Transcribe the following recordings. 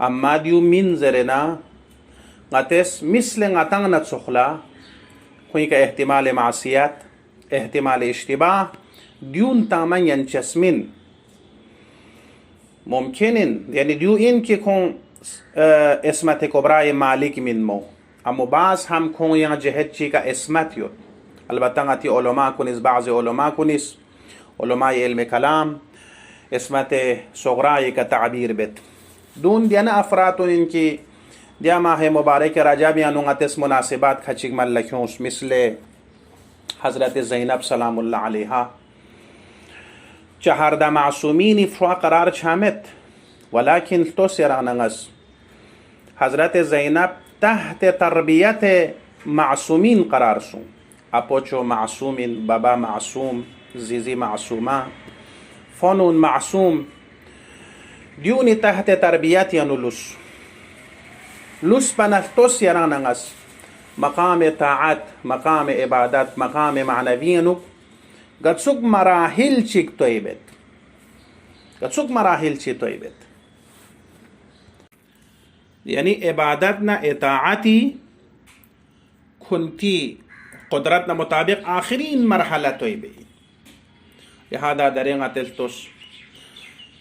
أما ديو من زرنا غتس مثل غتان نتسخلا خويك احتمال معصيات احتمال اشتباه ديون تامن ينچسمين ممكن يعني ديو إن كي كون اسمت كبرى مالك من مو اما بعض هم كون يا جهت چي کا اسمت يود البته غتي علماء كونيس بعض علماء كونيس علماء علم كلام اسمت صغرى کا تعبير بت دون دیانا افراد انكي دیا ماہ مبارک رجب نغتس مناسبات خچک ملکیوس مثل حضرت زینب سلام الله علیها چهارده معصومین فرا قرار چامت ولكن تو سرانغس حضرت زینب تحت تربیت معصومین قرار سون اپوچو معصومین بابا معصوم زیزی معصومه فنون معصوم دیونی تحت تربیت ینولوس لوس بنفتوس يرانغس مقام طاعت مقام عبادت مقام معنوينو قد سوق مراحل چيك طيبت قد سوق مراحل چي طيبت يعني عبادتنا اطاعتي كنتي قدرتنا مطابق آخرين مرحلة طيبه لهذا درينغا تلتوس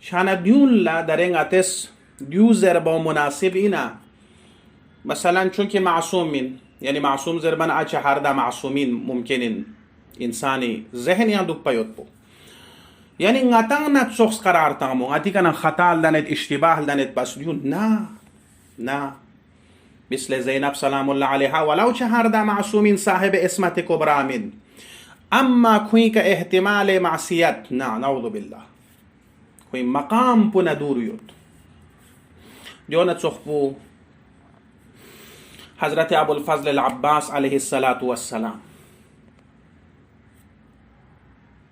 شان دیون لا درین اتس دیو زربا مناسب اینا مثلا چون که معصومین یعنی معصوم زربان اچه هر دا معصومین ممکنین انسانی ذهن یا دو پیوت بو یعنی نتان نت شخص قرار تامو نتی کنن خطا دانت اشتباه دانت بس دیون نه مثل زینب سلام الله علیها ولو چه هر دا معصومین صاحب اسمت کبرا من اما کوئی که احتمال معصیت نه نعوذ بالله کوئی مقام پو ندور یود جونت صحبو حضرت ابوالفضل العباس علیه السلام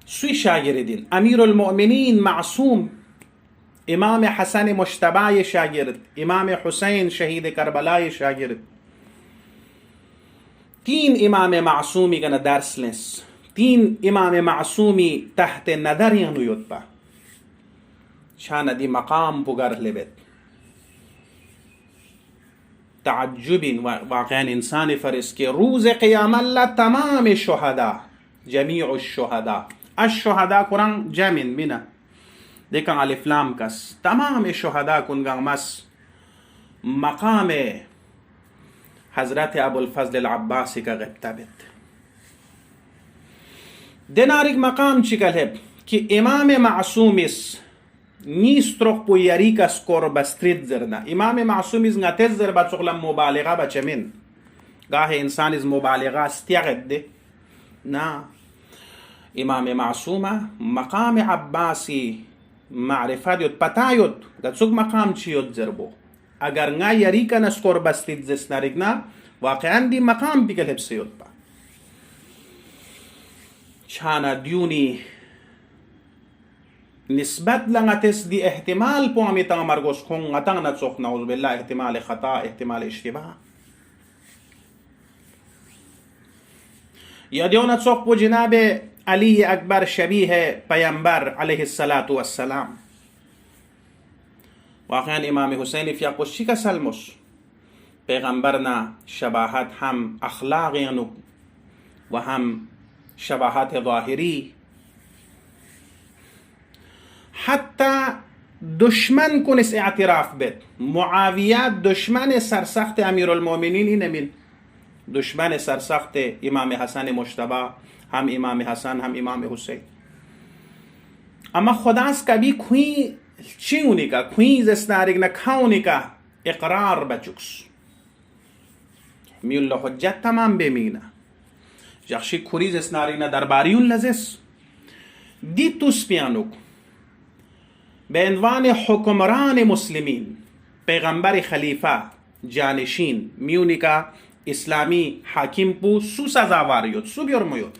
سوی شاگردین امیر المؤمنین معصوم امام حسن مجتبی شاگرد امام حسین شهید کربلای شاگرد تین امام معصومی گنا درس لنس تین امام معصومی تحت نظر یانو یود با شان دی مقام بگر لبت تعجب واقعا انسان فرس که روز قیام الله تمام شهدا جمیع الشهدا قرآن جمع منه دیکن الف لام کس تمام شهدا کنگان مس مقام حضرت ابوالفضل العباسی کا غبتبت دنارک مقام چکل ہے کہ امام معصومس نیست روح پو یریک اسکور بسترید زرنا امام معصومس نتز زر بچغلا مبالغه بچمین گاه انسان از مبالغه استیغد ده نا امام معصومه مقام عباسی معرفت یود پتا یود گتسوک مقام چی یود زربو اگر نا یریک نسکور بسترید زسنارک نا واقعا دی مقام بگل حبسی یود با چانا دیونی نسبت لنگتس دی احتمال پو همی تا مرگوش کن غتان نتسوخ نعوذ بالله احتمال خطا احتمال اشتباه یا دیو نتسوخ پو جناب علی اکبر شبیه پیامبر علیه السلام واقعا امام حسین فیاقوش چی کسلمش پیغمبرنا شباهت هم اخلاقی و هم شباهت ظاهری حتی دشمن کنس اعتراف بد معاویه دشمن سرسخت امیر المؤمنین نمین دشمن سرسخت امام حسن مجتبی هم امام حسن هم امام حسین اما خداست کبھی کوئی چیونی کا کوئی زستارک نکھاونی کا اقرار بچکس میون لحجت تمام بمینه جخشی کوری زستارک درباریون لزس دی توس پیانوک به عنوان حکمران مسلمین پیغمبر خلیفه جانشین میونی که اسلامی حاکم پو سو سزاوار یود سو بیرموید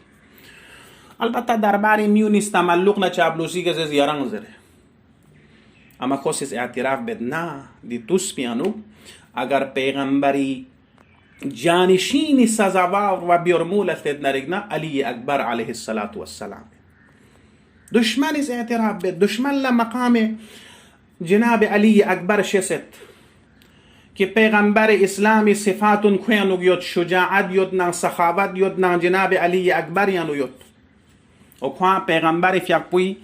البته درباری میونیست تملق نه چابلوسی که زیاران زره اما خوصیز اعتراف بد نه دی توس پیانو اگر پیغمبری جانشین سزاوار و بیرمول استید نرگنا علی اکبر علیه السلام دشمن از اعتراف بد دشمن لمقام جناب علی اکبر شست که پیغمبر اسلامی صفاتون کوینو یود شجاعت یود نان سخاوت یود نان جناب علی اکبر یانو یود و کوان پیغمبر فیاقپوی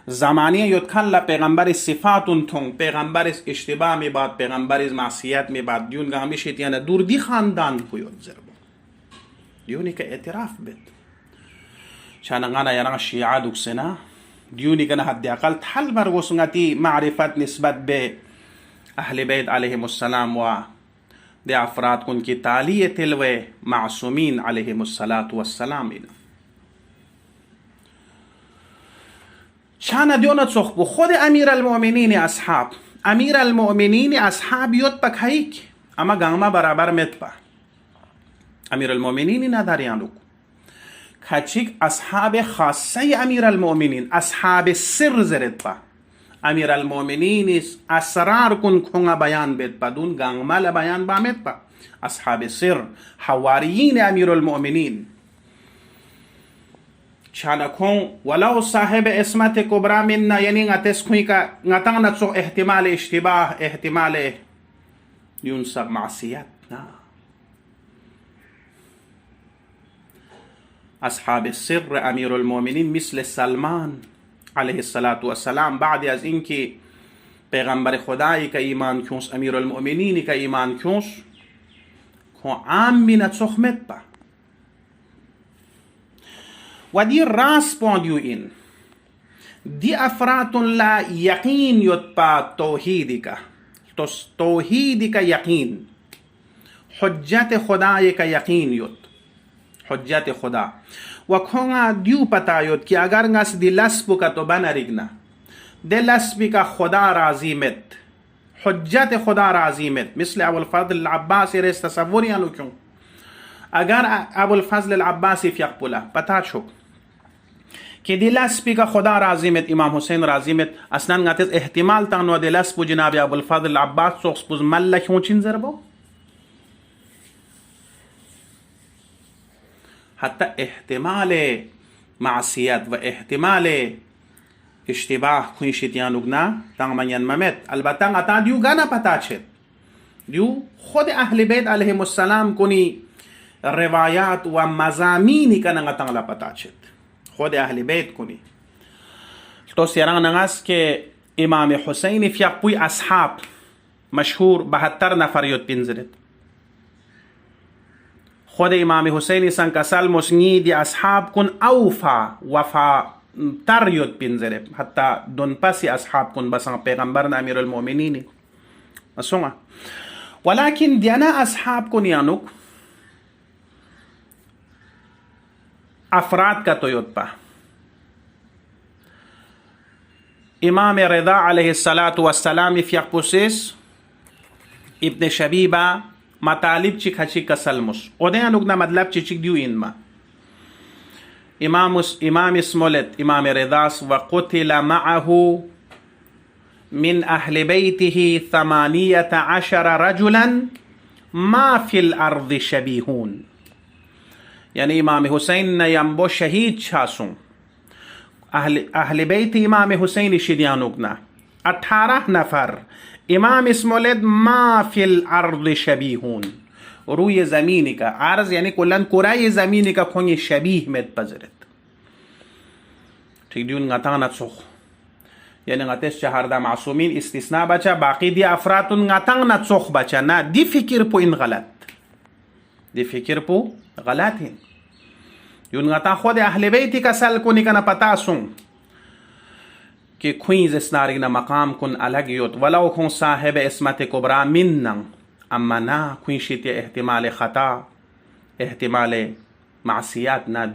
زمانی یود کن پیغمبر صفاتون تون پیغمبر اشتباه می باد پیغمبر معصیت می باد دیون گامی شیطیان دور دی خاندان پویود زربو دیونی که اعتراف بد شانغانا يرى الشيعة دوكسنا ديوني كان حد أقل تحل برغوسنغتي معرفة نسبة ب أهل بيت عليهم السلام و دي أفراد كن كي تالية تلوه معصومين عليهم الصلاة والسلام شانا ديونا تصخبو خود أمير المؤمنين أصحاب يوت بك هيك أما غاما برابر متبا أمير المؤمنين نداريانوك کچیک اصحاب خاصه امیر المؤمنین اصحاب سر زرد با امیر المؤمنین اسرار کن کنگا بیان بید با دون گنگمال بیان بامید با اصحاب سر حواریین امیر المؤمنین چانکون ولو صاحب اسمت کبرا من یعنی نتس کوئی کا نتان نتسو احتمال اشتباه احتمال ينسب معصیت نه أصحاب السر أمير المؤمنين مثل سلمان علیه السلام بعد از اینکه پیغمبر خدایی که ایمان کنس امیر المؤمنینی که ایمان کنس که عام بینه سخمت با و دی راست پاندیو این دی افراتون لا یقین یود با توحیدی که توحیدی که یقین حجت خدایی که یقین یود حجت خدا و کنگا دیو پتا یود که اگر نس دی لسبو که تو بنرگنا دی لسبی که خدا رازیمت حجت خدا رازیمت مثل ابوالفضل العباسی ریس تصوری انو کیوں اگر ابوالفضل العباسی فیق بولا پتا چھو که دی لسبی که خدا رازیمت امام حسین رازیمت اصلا نتیز احتمال تانو دی لسبو جناب ابوالفضل العباس سوخس بوز ملک ہون چین زربو حتی احتمال معصیت و احتمال اشتباه کنشتیان اگنا تنگمانین ممت البته غتا دیو گانا پتا چید دیو خود اهل بیت علیهم السلام کنی روایات و مزامینی که نغتا غلا پتا چید خود اهل بیت کنی تو سیران نغاست که امام حسین فیقوی اصحاب مشهور 72 نفر یود پینزرد خود امام حسین سن کسال مسنی دی اصحاب کن اوفا وفا تر یود پینزره حتی دون پسی اصحاب کن بسان پیغمبر امیر المؤمنین مسونگا ولكن دیانا اصحاب کن یانوک افراد کا تو یود پا امام رضا علیہ السلام فیقپوسیس ابن شبیبہ مطالب چی کھچی کسلمس اودیاں نگنا مطلب چی چی دیو این ما امام اسمولت امام رضاس وقتل معه من اهل بيته 18 رجلا ما في الارض شبيهون یعنی امام حسین نیمبو شهید چاسون اهل بیت امام حسین شدیانوگنا 18 نفر امام اسمولد ما فی الارض شبیهون روی زمینی که عرض یعنی کلن کرای زمینی که کنی شبیه مد پذرد ٹھیک دیون غتانا سخ یعنی غتش 14 معصومین استثناء بچا باقی دی افراتون غتانا سخ بچا نا دی فکر پو این غلط دی فکر پو غلط ہیں یون غتا خود اهل بیتی کا سل کنی کنا پتا سون که کوینز اسنارگنا مقام کن الگ یوت ولو کن صاحب اسمت کبرا منن اما نا کوین شیتی احتمال خطا احتمال معصیات نا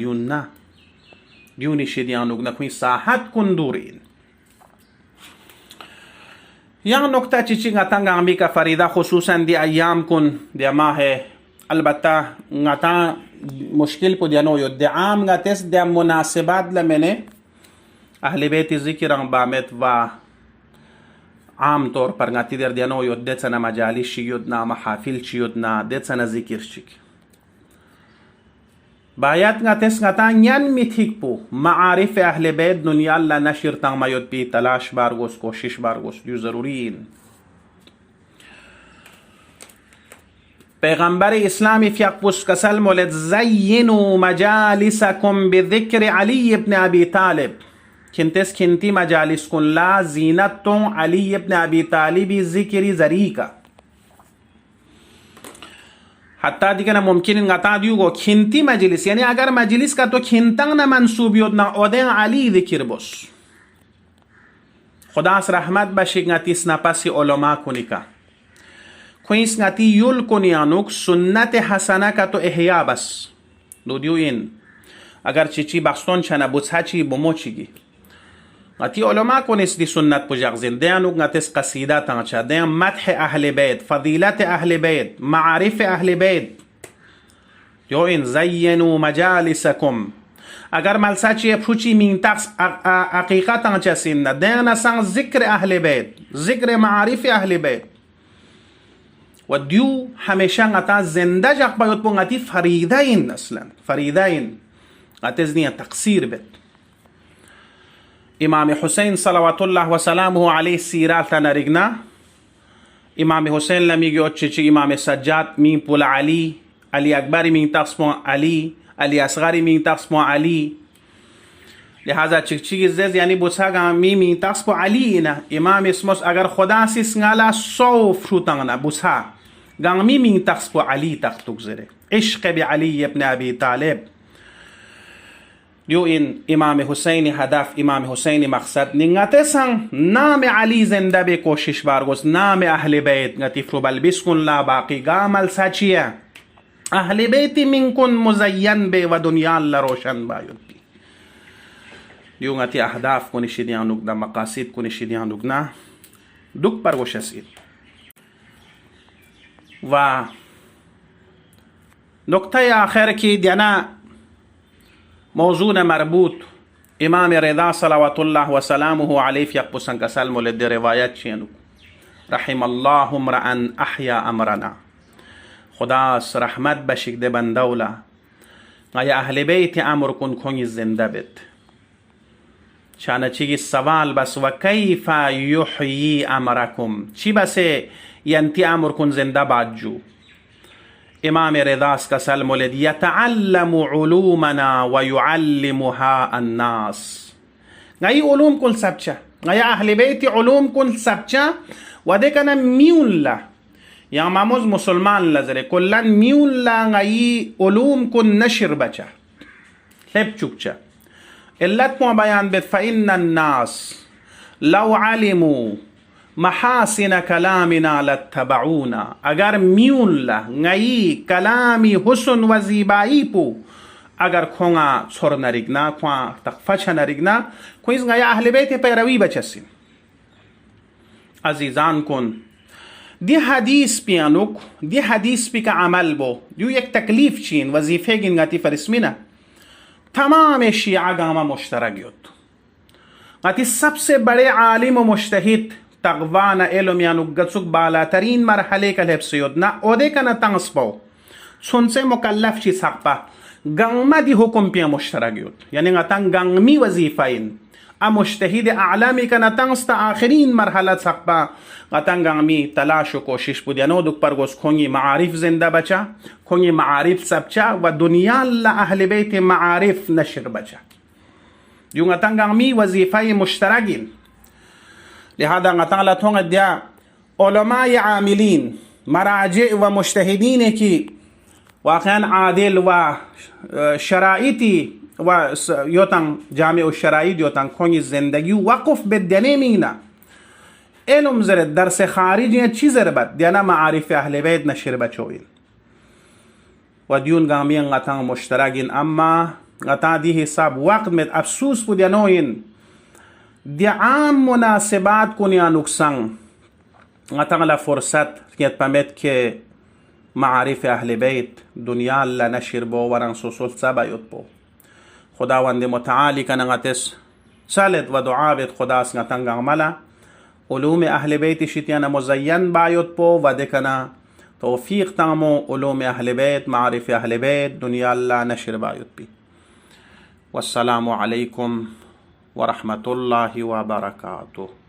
دیونی شیدیانوگ نا کوین ساحت کن دورین یان نکته چیچی غتنگ امی کا فریده خصوصا دی ایام کن دی ماه البته غتا مشکل پو دیانو یود دی عام غتس دی مناسبات لمنه اهل بیت ذکر بامت و عام طور پر غتی در دیانو یود دتنا مجالیس شیود نا محافل شیود نا دتنا ذکر شک باید غتس غتا ین میتیک پو معارف اهل بیت دنیا اللہ نشر تنگ میود پی تلاش بارگوس کوشش بارگوس دیو ضروری پیغمبر اسلامی فیقبوس کسل مولد زینو مجالسکم بذکر علی ابن ابی طالب کنتس کنتی مجالس کن لا زینتون علی ابن ابی طالبی ذکری ذریعہ حتی دیگه ممکن غتا دیو گو کنتی مجلس یعنی اگر مجلس کا تو کنتنگ نا منصوبیت نا اودین علی ذکر بوس خداس رحمت بشی غتیس نا پسی علماء کنی کا کوینس غتی یول کنیانوک سنت حسنه کا تو احیا بس دو دیو این اگر چیچی بخستون چنه بوچها چی بمو چیگی غتی علماء کنیس دی سنت پجغزین دیانوک غتیس قصیده تنچه دیان مدح اهل بیت فضیلت اهل بیت معارف اهل بیت دیو این زینو مجالسکم اگر ملسا چی پوچی مین تقص عقیقه تنچه سینه دیان سان ذکر اهل بیت ذکر معارف اهل بیت و دیو همیشه غتا زنده جق باید پو غتی فریده این اصلا فریده این غتیز نیا تقصیر بید امام حسین صلوات الله و سلامه علیه سیرات نرگنا امام حسین لمیگی چی امام سجاد مین پول علی علی اکبری مین تقسم علی علی اصغری مین تقسم علی لهذا چیز زز یعنی بوسا میمی تاس پو علی نه امام اسموس اگر خدا سیس ngala صوف شوتانا بوسا گام میمی تاس پو علی تختوک زره عشق به علی ابن ابی طالب یو این امام حسین هدف امام حسین مقصد نگته سن نام علی زنده به کوشش بارگوز نام اهل بیت نتی فرو بلبس کن لا باقی گامل سچیه اهل بیت من کن مزین به و دنیا لروشن باید دیو نتی اهداف کنشیدیانوک دا مقاصد کنشیدیانوک نه دوک پرگوش اسید و نکته آخر کی دینا موضوع مربوط امام رضا صلوات الله و سلامه علیه یک پسند کسل مولد روایت چینو رحم الله امرأ احیا امرنا خداس رحمت بشک ده بندولا یا اهل بیت امر کن کنی زنده بید چانه چیگی سوال بس و کیف یحیی امرکم چی بسه ینتی امر کن زنده باد جو امام رضاس کسل مولد یتعلم علومنا و یعلمها الناس غی علوم کل سبچه غی اهل بیت علوم کل سبچه و دکنا میون لا یا ماموز مسلمان لزره کلن میون لا غی علوم کن نشر بچه لب چوکچه علت مو بیان بید فإن الناس لو علموا محاسن کلامنا لاتبعونا اگر میون لا غی کلامی حسن و زیبایی پو اگر کونگا چور نریگنا کونگا تقفچ نریگنا کویز غی اهل بیت پیروی بچسین عزیزان کن دی حدیث پیانوک دی حدیث پی که عمل بو دیو یک تکلیف چین وظیفه گنگاتی فرسمینه تمام شیعہ گاما مشترک یود غتی سب سے بڑے عالم و مجتہد تقوان علم یانو گچوک بالاترین مرحلے کا لحب سیود نا اودے کا نا تنس پاو سن سے مکلف چی سقپا گنگما دی حکم پیا مشترک یود یعنی غتان گنگمی وظیفین مجتهد اعلامی که نتانست تا آخرین مرحله سقبا غتنگامی تلاش و کوشش بود یعنی دوک پرگوز کنی معارف زنده بچه کنی معارف سبچه و دنیا لأهل بیت معارف نشر بچه یو غتنگامی وظیفه مشترکین لهذا غتنگلا تونگ دیا علماء عاملین مراجع و مجتهدین کی واقعا عادل و شرائطی و یوتن جامع و شرایط یوتن کنی زندگی وقف به دنیمینا علم زره درس خارجی چی زره بد دیانا معارف اهل بیت نشر بچوین و دیون گامی غتان مشترکین اما غتان دی حساب وقت med افسوس بود یانوین دی عام مناسبات کنیا نقصان غتان لا فرصت کیت پمت که معارف اهل بیت دنیا لا نشر بو ورن سوسول سبایوت بو خداوند متعالی کنغتس سالت و دعابت خداس نتنگ عملا علوم اهل بیت شتیان مزین بایوت پو و دکنا توفیق تامو علوم اهل بیت معارف اهل بیت دنیا اللہ نشر بایوت بی والسلام علیکم ورحمت الله وبرکاته.